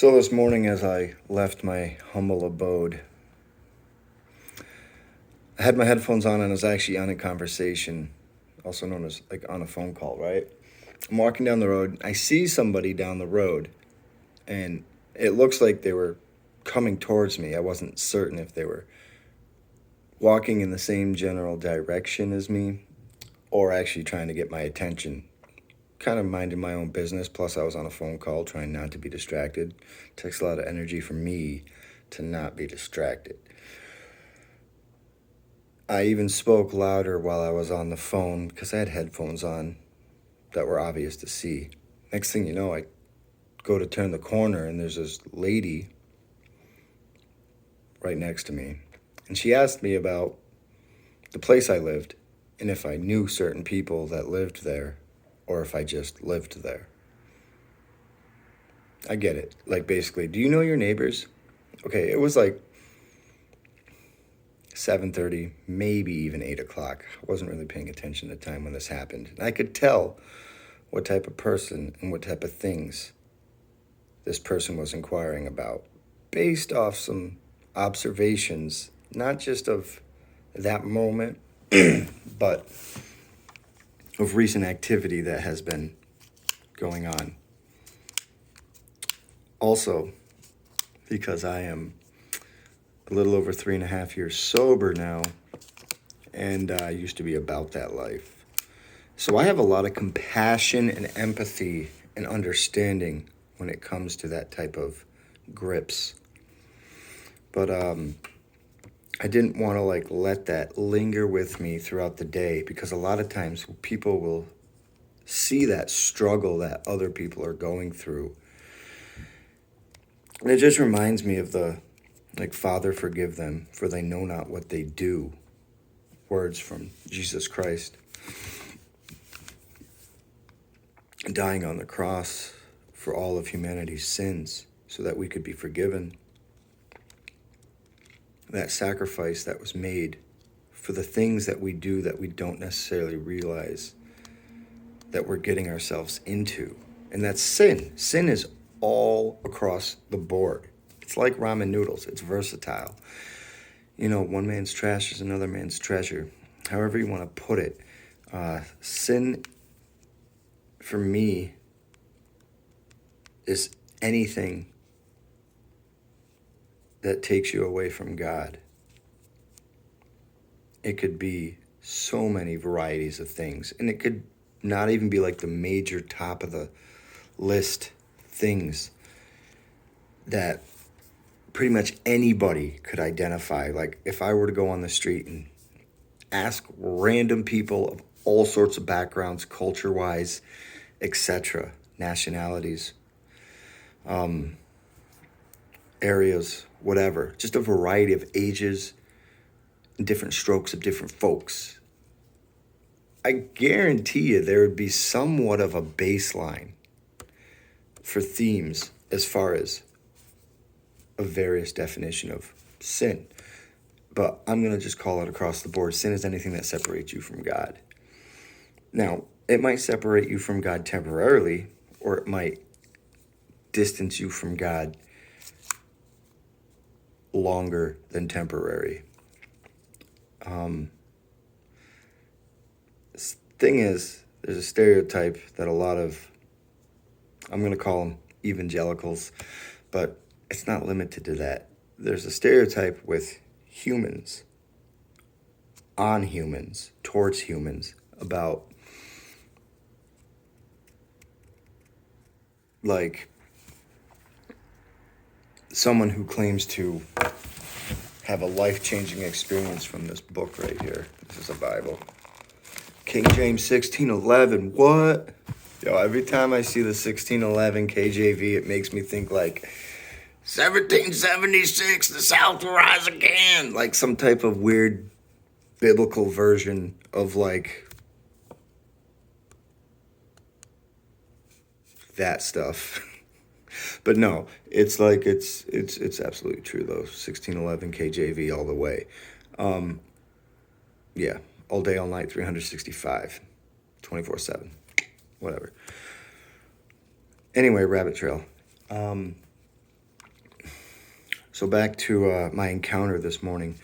So this morning, as I left my humble abode, I had my headphones on and I was actually on a conversation, also known as like on a phone call, right? I'm walking down the road. I see somebody down the road, and it looks like they were coming towards me. I wasn't certain if they were walking in the same general direction as me or actually trying to get my attention. Kind of minding my own business. Plus, I was on a phone call trying not to be distracted. It takes a lot of energy for me to not be distracted. I even spoke louder while I was on the phone because I had headphones on that were obvious to see. Next thing you know, I go to turn the corner and there's this lady right next to me. And she asked me about the place I lived and if I knew certain people that lived there or if I just lived there. I get it. Like, basically, do you know your neighbors? Okay, it was like 7:30, maybe even 8 o'clock. I wasn't really paying attention at the time when this happened. And I could tell what type of person and what type of things this person was inquiring about based off some observations, not just of that moment, but of recent activity that has been going on. Also, because I am a little over 3.5 years sober now, and I used to be about that life. So I have a lot of compassion and empathy and understanding when it comes to that type of grips. But I didn't want to let that linger with me throughout the day, because a lot of times people will see that struggle that other people are going through. And it just reminds me of the, Father, forgive them, for they know not what they do. Words from Jesus Christ dying on the cross for all of humanity's sins so that we could be forgiven. That sacrifice that was made for the things that we do that we don't necessarily realize that we're getting ourselves into. And that's sin. Sin is all across the board. It's like ramen noodles. It's versatile. You know, one man's trash is another man's treasure. However you want to put it. Sin, for me, is anything that takes you away from God. It could be so many varieties of things. And it could not even be like the major top of the list things that pretty much anybody could identify. Like, if I were to go on the street and ask random people of all sorts of backgrounds, culture-wise, etc., nationalities, areas, whatever, just a variety of ages and different strokes of different folks, I guarantee you there would be somewhat of a baseline for themes as far as a various definition of sin. But I'm going to just call it across the board. Sin is anything that separates you from God. Now, it might separate you from God temporarily, or it might distance you from God longer than temporary. Thing is, there's a stereotype that a lot of, I'm going to call them evangelicals, but it's not limited to that. There's a stereotype with humans, on humans, towards humans, about someone who claims to have a life-changing experience from this book right here. This is a Bible. King James 1611, what? Yo, every time I see the 1611 KJV, it makes me think 1776, the South will rise again. Like some type of weird biblical version of that stuff. But no, it's absolutely true though. 1611 KJV all the way. Yeah, all day, all night, 365, 24/7, whatever. Anyway, rabbit trail. So back to my encounter this morning.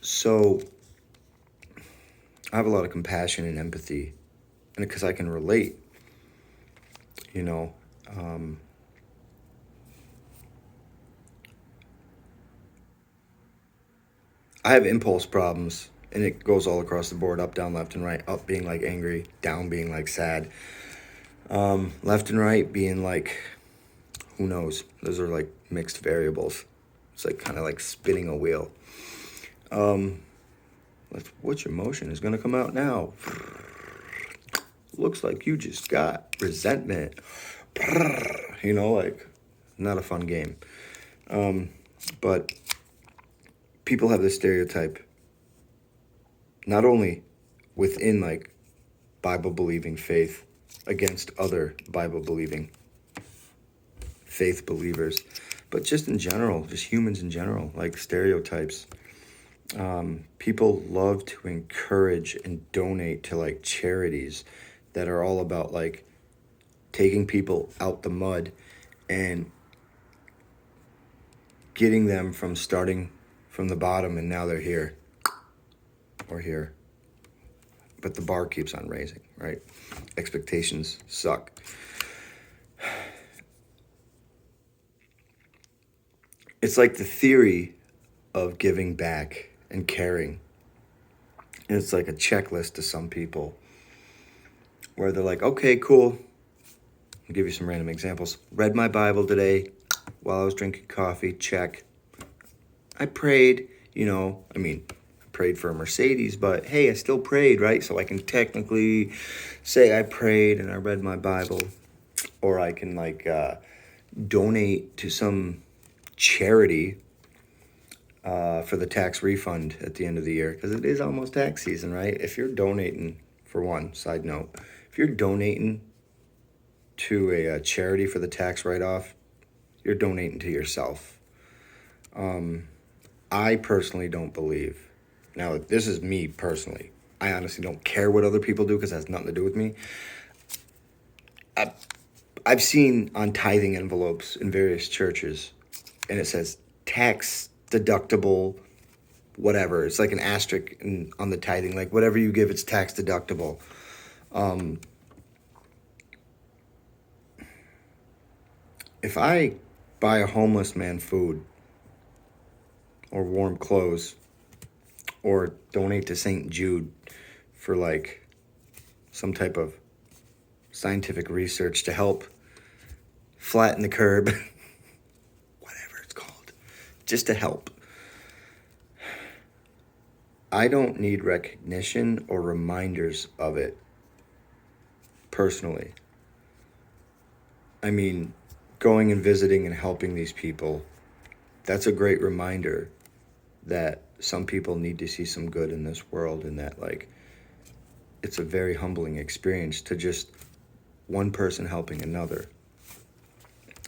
So I have a lot of compassion and empathy, and because I can relate, you know. I have impulse problems, and it goes all across the board, up, down, left, and right. Up being like angry, down being like sad, left and right being like, who knows? Those are like mixed variables. It's like kind of like spinning a wheel. Which emotion is going to come out now? Looks like you just got resentment. You know, like, not a fun game. But people have this stereotype, not only within like Bible believing faith against other Bible believing faith believers, but just in general, just humans in general, like stereotypes. People love to encourage and donate to like charities that are all about like taking people out the mud and getting them from starting from the bottom, and now they're here or here. But the bar keeps on raising, right? Expectations suck. It's like the theory of giving back and caring. And it's like a checklist to some people where they're like, okay, cool. I'll give you some random examples. Read my Bible today while I was drinking coffee, check. I prayed, I prayed for a Mercedes, but hey, I still prayed, right? So I can technically say I prayed and I read my Bible. Or I can donate to some charity for the tax refund at the end of the year, because it is almost tax season, right? If you're donating, for one, side note, if you're donating to a charity for the tax write-off, you're donating to yourself. I personally don't believe. Now, this is me personally. I honestly don't care what other people do because it has nothing to do with me. I've seen on tithing envelopes in various churches, and it says tax deductible, whatever. It's like an asterisk on the tithing, like whatever you give, it's tax deductible. If I buy a homeless man food or warm clothes or donate to St. Jude for like some type of scientific research to help flatten the curb, whatever it's called, just to help, I don't need recognition or reminders of it personally. I mean, going and visiting and helping these people, that's a great reminder that some people need to see some good in this world, and that it's a very humbling experience to just one person helping another.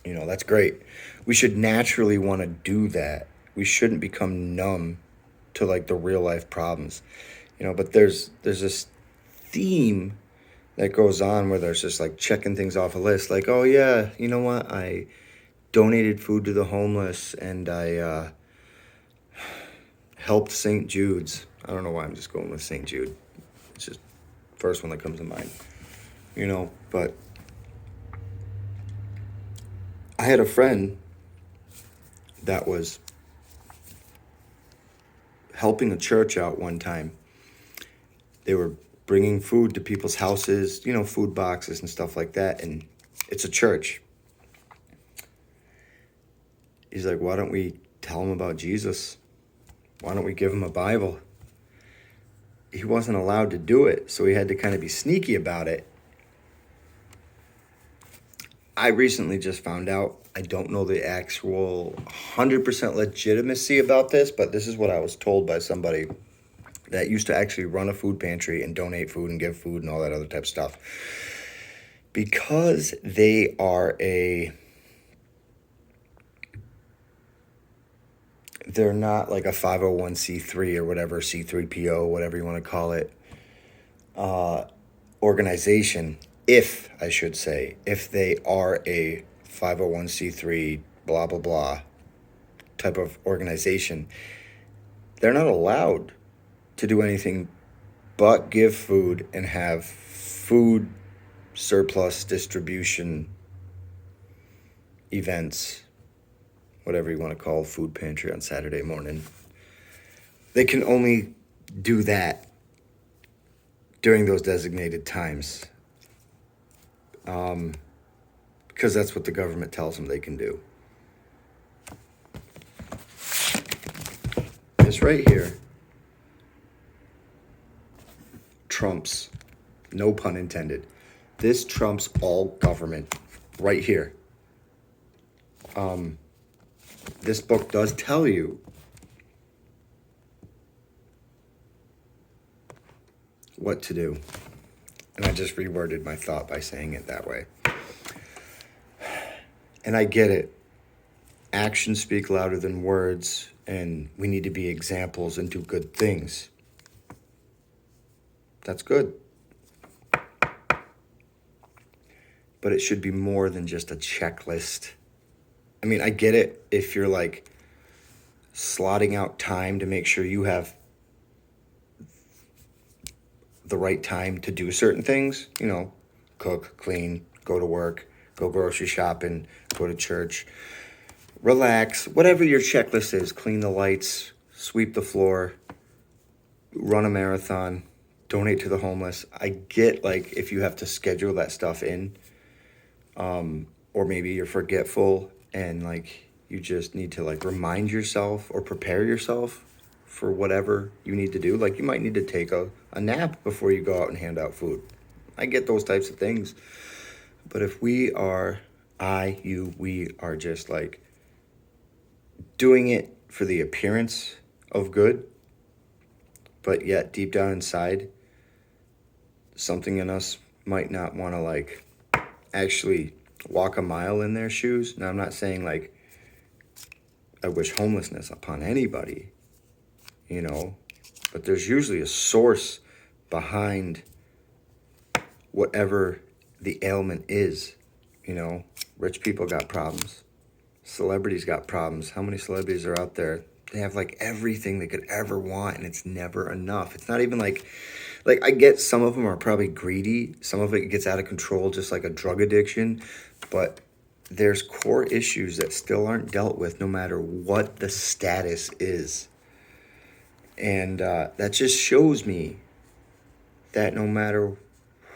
That's great. We should naturally want to do that. We shouldn't become numb to the real life problems. But there's this theme that goes on where there's just checking things off a list, like, oh yeah, you know what, I donated food to the homeless and I helped St. Jude's. I don't know why I'm just going with St. Jude. It's just the first one that comes to mind. But I had a friend that was helping a church out one time. They were bringing food to people's houses, food boxes and stuff like that, and it's a church. He's like, why don't we tell them about Jesus? Why don't we give them a Bible? He wasn't allowed to do it, so he had to kind of be sneaky about it. I recently just found out, I don't know the actual 100% legitimacy about this, but this is what I was told by somebody that used to actually run a food pantry and donate food and give food and all that other type of stuff. Because they are they're not like a 501c3 or whatever, C3PO, whatever you want to call it, organization, if they are a 501c3, blah, blah, blah, type of organization, they're not allowed to do anything but give food and have food surplus distribution events, whatever you want to call food pantry on Saturday morning. They can only do that during those designated times, because that's what the government tells them they can do. This right here trumps, no pun intended, this trumps all government right here. This book does tell you what to do. And I just reworded my thought by saying it that way. And I get it. Actions speak louder than words, and we need to be examples and do good things. That's good. But it should be more than just a checklist. I mean, I get it if you're like slotting out time to make sure you have the right time to do certain things, you know, cook, clean, go to work, go grocery shopping, go to church, relax, whatever your checklist is, clean the lights, sweep the floor, run a marathon, donate to the homeless. I get like if you have to schedule that stuff in, or maybe you're forgetful and like you just need to like remind yourself or prepare yourself for whatever you need to do. Like you might need to take a nap before you go out and hand out food. I get those types of things. But if we are just like doing it for the appearance of good, but yet deep down inside, something in us might not want to like actually walk a mile in their shoes. Now, I'm not saying like I wish homelessness upon anybody, you know, but there's usually a source behind whatever the ailment is, you know. Rich people got problems. Celebrities got problems. How many celebrities are out there? They have like everything they could ever want, and it's never enough. It's not even like I get some of them are probably greedy. Some of it gets out of control, just like a drug addiction. But there's core issues that still aren't dealt with no matter what the status is. And that just shows me that no matter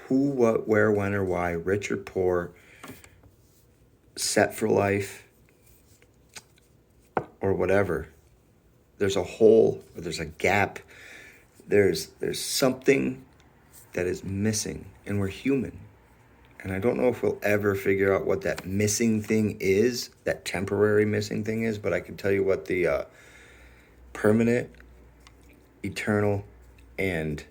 who, what, where, when, or why, rich or poor, set for life, or whatever, there's a hole, or there's a gap, there's something that is missing, and we're human. And I don't know if we'll ever figure out what that missing thing is, that temporary missing thing is, but I can tell you what the permanent, eternal, and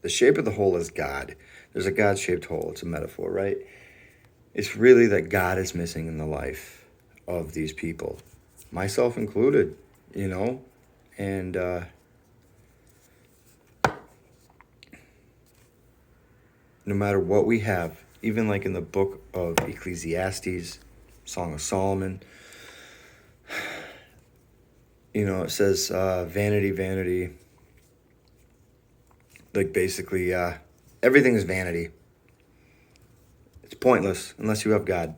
the shape of the hole is God. There's a God-shaped hole. It's a metaphor, right? It's really that God is missing in the life of these people, myself included, you know? And no matter what we have, even like in the book of Ecclesiastes, Song of Solomon, you know, it says vanity, vanity. Like basically everything is vanity. It's pointless unless you have God.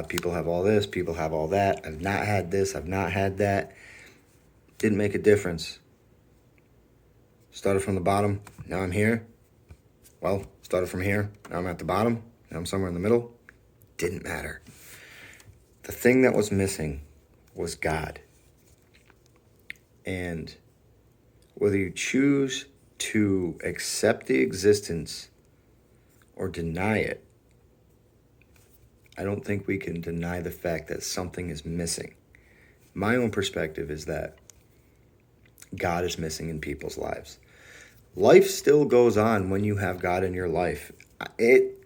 People have all this, people have all that. I've not had this, I've not had that. Didn't make a difference. Started from the bottom, now I'm here. Well, started from here, now I'm at the bottom, now I'm somewhere in the middle. Didn't matter. The thing that was missing was God. And whether you choose to accept the existence or deny it, I don't think we can deny the fact that something is missing. My own perspective is that God is missing in people's lives. Life still goes on when you have God in your life. It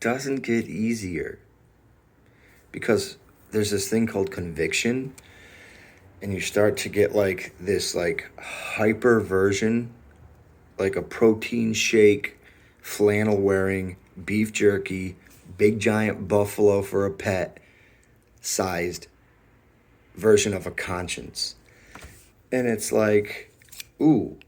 doesn't get easier because there's this thing called conviction, and you start to get like this like hyper version, like a protein shake, flannel wearing, beef jerky, big giant buffalo for a pet sized version of a conscience. And it's like, ooh,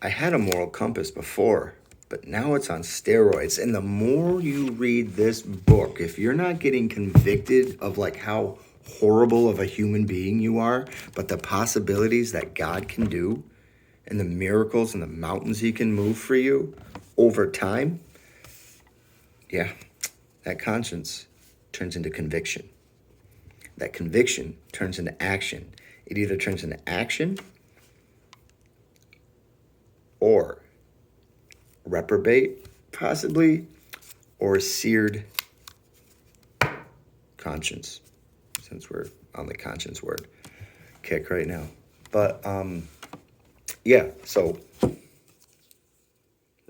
I had a moral compass before, but now it's on steroids. And the more you read this book, if you're not getting convicted of like how horrible of a human being you are, but the possibilities that God can do and the miracles and the mountains he can move for you over time, yeah, that conscience turns into conviction. That conviction turns into action. It either turns into action or reprobate, possibly, or seared conscience, since we're on the conscience word kick right now. But yeah, so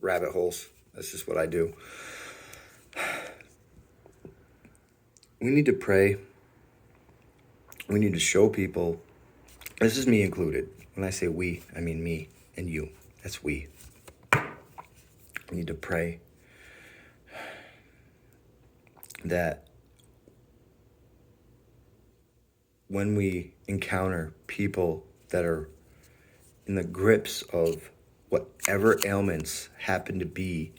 rabbit holes, that's just what I do. We need to pray. We need to show people. This is me included. When I say we, I mean me and you. That's we. We need to pray that when we encounter people that are in the grips of whatever ailments happen to be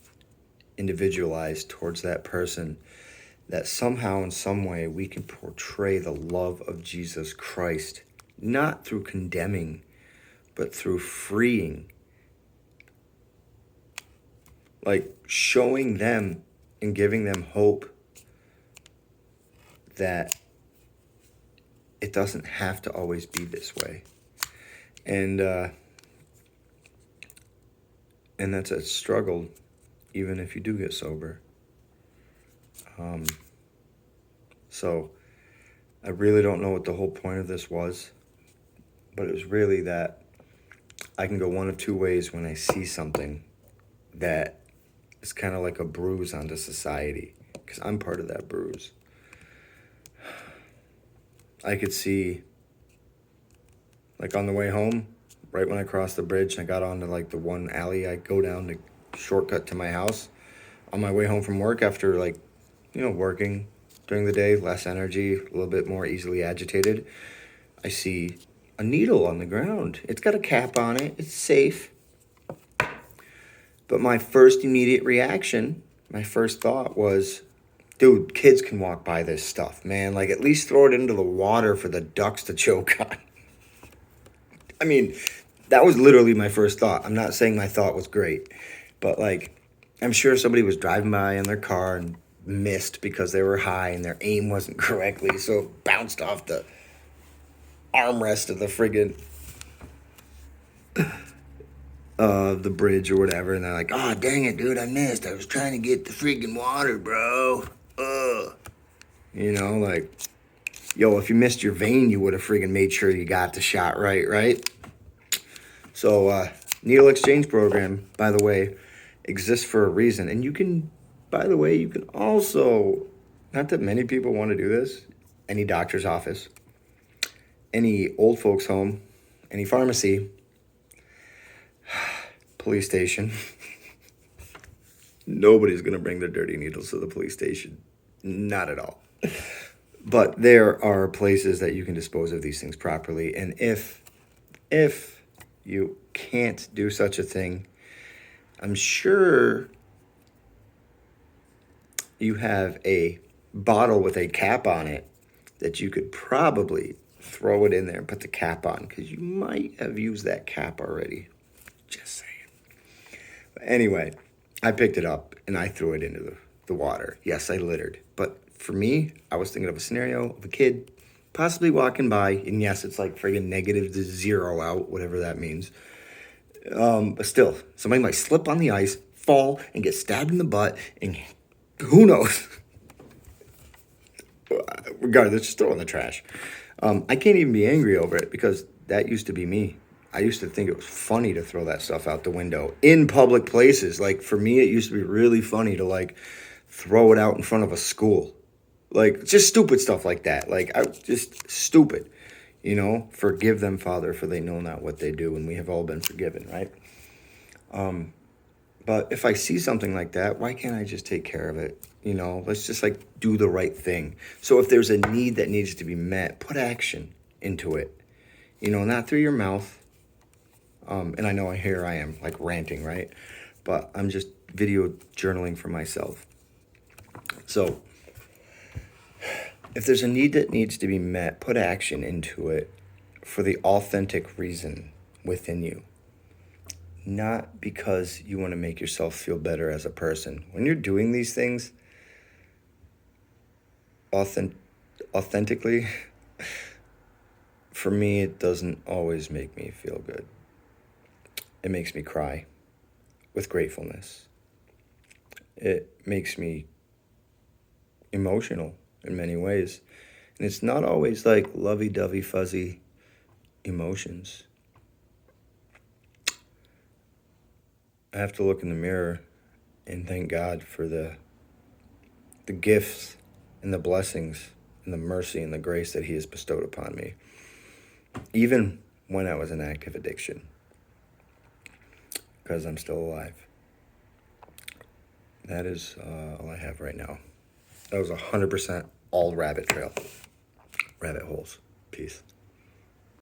individualized towards that person, that somehow in some way we can portray the love of Jesus Christ, not through condemning, but through freeing. Like showing them and giving them hope that it doesn't have to always be this way. And that's a struggle, even if you do get sober. So I really don't know what the whole point of this was, but it was really that I can go one of two ways when I see something that is kind of like a bruise onto society, because I'm part of that bruise. I could see, like on the way home, right when I crossed the bridge and I got onto like the one alley I go down to shortcut to my house, on my way home from work after like, working during the day, less energy, a little bit more easily agitated, I see a needle on the ground. It's got a cap on it. It's safe. But my first immediate reaction, my first thought was, dude, kids can walk by this stuff, man. Like, at least throw it into the water for the ducks to choke on. I mean, that was literally my first thought. I'm not saying my thought was great, but like, I'm sure somebody was driving by in their car and missed because they were high and their aim wasn't correctly, so it bounced off the armrest of the friggin' the bridge or whatever, and they're like, oh, dang it, dude, I missed. I was trying to get the friggin' water, bro. Like, yo, if you missed your vein, you would have friggin' made sure you got the shot right? So, needle exchange program, by the way, exists for a reason. And you can also, not that many people want to do this, any doctor's office, any old folks home, any pharmacy, police station. Nobody's going to bring their dirty needles to the police station. Not at all. But there are places that you can dispose of these things properly. And if you can't do such a thing, I'm sure you have a bottle with a cap on it that you could probably throw it in there and put the cap on, because you might have used that cap already. Just saying. But anyway, I picked it up and I threw it into the water. Yes, I littered. But for me, I was thinking of a scenario of a kid possibly walking by, and yes, it's like friggin' negative to zero out, whatever that means. But still, somebody might slip on the ice, fall, and get stabbed in the butt, and who knows? Regardless, just throw it in the trash. I can't even be angry over it, because that used to be me. I used to think it was funny to throw that stuff out the window in public places. Like, for me, it used to be really funny to, like, throw it out in front of a school. Like, just stupid stuff like that. Like, just stupid. Forgive them, Father, for they know not what they do, and we have all been forgiven, right? But if I see something like that, why can't I just take care of it? You know, let's just like do the right thing. So if there's a need that needs to be met, put action into it. You know, not through your mouth. And I know here I am like ranting, right? But I'm just video journaling for myself. So if there's a need that needs to be met, put action into it for the authentic reason within you. Not because you want to make yourself feel better as a person. When you're doing these things authentically, for me, it doesn't always make me feel good. It makes me cry with gratefulness. It makes me emotional in many ways. And it's not always like lovey-dovey, fuzzy emotions. I have to look in the mirror and thank God for the gifts and the blessings and the mercy and the grace that He has bestowed upon me, even when I was in active addiction, because I'm still alive. That is all I have right now. That was 100% all rabbit holes. Peace.